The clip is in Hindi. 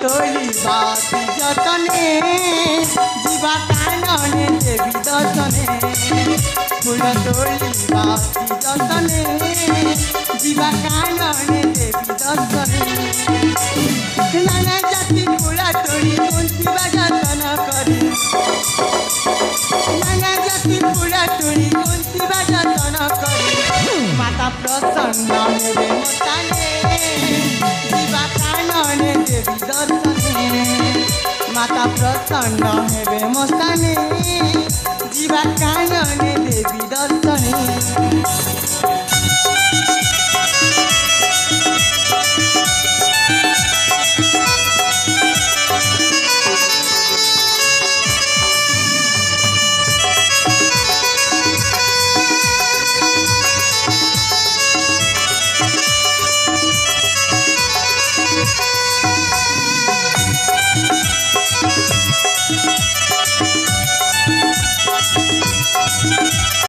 तोली बाती जतने जीवा कानने देवी दर्शने फूल तोली बाती जतने जीवा कानने देवी दर्शने नाना जाति फूल तोली गुंथिबा जतन करी नाना जाति फूल तोली गुंथिबा जतन करी माता प्रसन्न हेबे मोताने जीवा कानने देवी दर्शने माता प्रसन्न हेबे मोताने